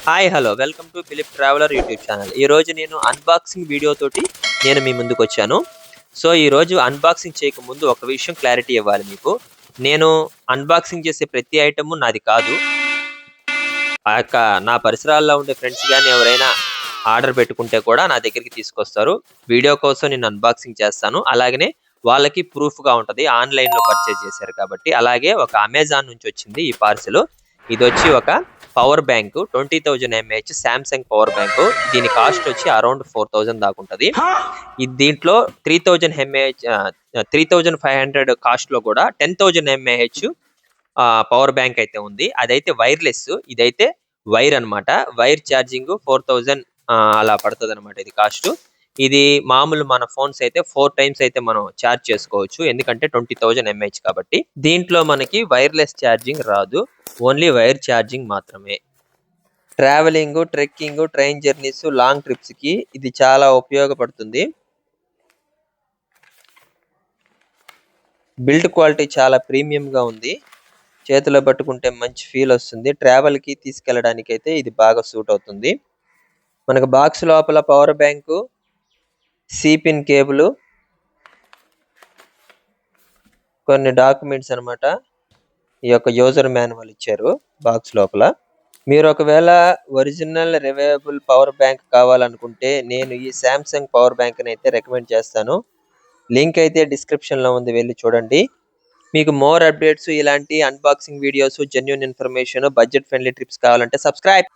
Hi hello welcome to Philip traveller YouTube channel. ఈరోజు నేను unboxing video తోటి నేను మీ ముందుకు వచ్చాను. సో ఈరోజు అన్బాక్సింగ్ చేయకముందు ఒక విషయం క్లారిటీ ఇవ్వాలి మీకు. నేను అన్బాక్సింగ్ చేసే ప్రతి ఐటమ్ నాది కాదు. నా పరిసరాల్లో ఉండే ఫ్రెండ్స్ కానీ ఎవరైనా ఆర్డర్ పెట్టుకుంటే కూడా నా దగ్గరికి తీసుకొస్తారు. వీడియో కోసం నేను అన్బాక్సింగ్ చేస్తాను. అలాగనే వాళ్ళకి ప్రూఫ్గా ఉంటుంది, ఆన్లైన్లో పర్చేజ్ చేశారు కాబట్టి. అలాగే ఒక అమెజాన్ నుంచి వచ్చింది ఈ పార్సిల్. ఇది వచ్చి ఒక power bank 20,000 mAh Samsung power bank. దీని కాస్ట్ వచ్చి అరౌండ్ 4,000 దాకా ఉంటుంది. దీంట్లో 3,000 mAh 3,500 కాస్ట్ లో కూడా 10,000 mAh పవర్ బ్యాంక్ అయితే ఉంది. అదైతే వైర్లెస్, ఇదైతే వైర్ అన్నమాట. వైర్ ఛార్జింగ్ 4,000 అలా పడుతుంది అనమాట ఇది కాస్ట్. ఇది మామూలు మన ఫోన్స్ అయితే 4 టైమ్స్ అయితే మనం ఛార్జ్ చేసుకోవచ్చు, ఎందుకంటే 20,000 mAh కాబట్టి. దీంట్లో మనకి వైర్లెస్ ఛార్జింగ్ రాదు, ఓన్లీ వైర్ ఛార్జింగ్ మాత్రమే. Travelling, trekking, train journeys, long trips కి ఇది చాలా ఉపయోగపడుతుంది. బిల్డ్ క్వాలిటీ చాలా ప్రీమియం గా ఉంది. చేతిలో పట్టుకుంటే మంచి ఫీల్ వస్తుంది. ట్రావెల్ కి తీసుకెళ్ళడానికి అయితే ఇది బాగా సూట్ అవుతుంది. మనకు బాక్స్ లోపల పవర్ బ్యాంకు, సిపిన్ కేబుల్, కొన్ని డాక్యుమెంట్స్ అన్నమాట. ఈ యొక్క యూజర్ మాన్యువల్ ఇచ్చారు బాక్స్ లోపల. మీరు ఒకవేళ ఒరిజినల్ రివైవబుల్ పవర్ బ్యాంక్ కావాలనుకుంటే నేను ఈ సామ్సంగ్ పవర్ బ్యాంక్ అయితే రికమెండ్ చేస్తాను. లింక్ అయితే డిస్క్రిప్షన్ లో ఉంది, వెళ్ళి చూడండి. మీకు మోర్ అప్డేట్స్, ఇలాంటి unboxing videos, genuine information, budget friendly trips కావాలంటే సబ్స్క్రైబ్.